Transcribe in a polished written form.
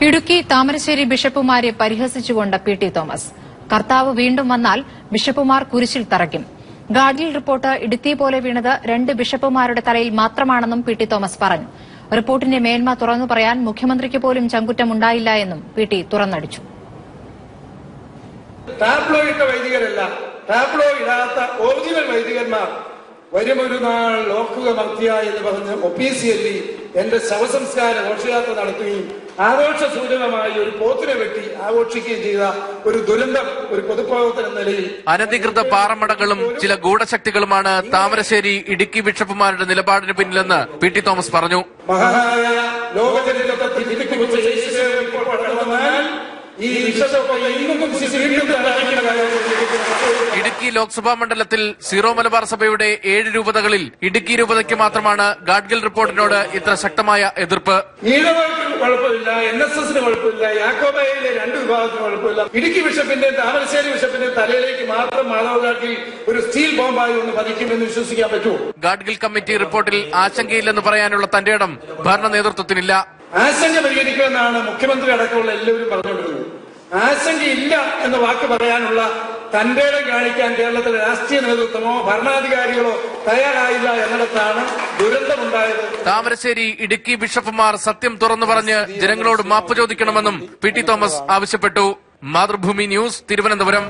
Idukki Thamarassery ബിഷപ്പുമാരെ പരിഹസിച്ചുകൊണ്ട് PT. Thomas. കർത്താവ് വീണ്ടും വന്നാൽ ബിഷപ്പുമാർ കുരിശിൽ തറയ്ക്കും. ഗാഡ്ഗിൽ റിപ്പോർട്ട് ഇടുത്തി പോലെ വീണത് 2 ബിഷപ്പുമാരുടെ തലയിൽ മാത്രമാണെന്നും പി.ടി. തോമസ് പറഞ്ഞു. റിപ്പോർട്ടിന്റെ മേന്മ തുറന്നു പറയാൻ മുഖ്യമന്ത്രിക്ക് പോലും ചങ്കുറ്റമുണ്ടായില്ല എന്നും പി.ടി. തുറന്നടിച്ചു. ടാബ്ലോ ഇട്ട വൈദികരല്ല, ടാബ്ലോ ഇടാത്ത ഒറിജിനൽ വൈദികന്മാർ വരുമൊരു നാൾ ലോക്കുക മർത്തിയ എന്ന് പറഞ്ഞ് ഒഫീസിയലി എന്റെ ശവസംസ്കാര ഘോഷയാത്ര നടത്തുകയും ആഘോഷസൂചകമായി ഒരു പോത്തിനെ വെട്ടി ആഘോഷിക്കുകയും ചെയ്ത ഒരു ദുരന്തം ഒരു പൊതുപ്രവർത്തനം എന്ന നിലയിൽ അനധികൃത പാറമടകളും ചില ഗൂഢശക്തികളുമാണ് താമരശ്ശേരി ഇടുക്കി ബിഷപ്പുമാരുടെ നിലപാടിന് പിന്നിലെന്ന് പി.ടി. തോമസ് പറഞ്ഞു. മഹാനായ ലോകചരിത്രത്തെ തിരുത്തിക്കുറിച്ച് ഇപ്പോൾ കടന്നു വന്നാൽ ഈ വിശ്വസൊക്കെ ഇന്നും ഇടുക്കി ലോക്സഭാ മണ്ഡലത്തിൽ സീറോ മലബാർ സഭയുടെ 7 രൂപതകളിൽ ഇടുക്കി രൂപതയ്ക്ക് മാത്രമാണ് ഗാഡ്ഗിൽ റിപ്പോർട്ടിനോട് ഇത്ര ശക്തമായ എതിർപ്പ്. ഈഴവർക്ക് കുഴപ്പമില്ല, NSSന് കുഴപ്പമില്ല, യാക്കോബയിലെ 2 വിഭാഗത്തിന് കുഴപ്പമില്ല. ഇടുക്കി ബിഷപ്പിന്റെ താമരശ്ശേരി ബിഷപ്പിന്റെ തലയിലേക്ക് മാത്രം മാധവ് ഗാഡ്ഗിൽ ഒരു സ്റ്റീൽ ബോംബായി ഒന്ന് പതിക്കുമെന്ന് വിശ്വസിക്കാൻ പറ്റുമോ? ഗാഡ്ഗിൽ കമ്മിറ്റി റിപ്പോർട്ടിൽ ആശങ്കയില്ലെന്ന് പറയാനുള്ള തന്റെ ഇടം ഭരണ നേതൃത്വത്തിനില്ല. ആശങ്ക പരിഹരിക്കുമെന്നാണ് മുഖ്യമന്ത്രി അടക്കമുള്ള എല്ലാവരും പറഞ്ഞുകൊണ്ടിരുന്നത്. ആശങ്കയില്ല എന്ന വാക്ക് പറയാനുള്ള തന്റെ ഇടം കാണിക്കാൻ കേരളത്തിലെ രാഷ്ട്രീയ നേതൃത്വമോ ഭരണാധികാരികളോ തയ്യാറായില്ല എന്നിടത്താണ് ദുരന്തമുണ്ടായത്. താമരശ്ശേരി ഇടുക്കി ബിഷപ്പുമാർ സത്യം തുറന്നു പറഞ്ഞ് ജനങ്ങളോട് മാപ്പ് ചോദിക്കണമെന്നും പി.ടി. തോമസ് ആവശ്യപ്പെട്ടു. മാതൃഭൂമി ന്യൂസ്, തിരുവനന്തപുരം.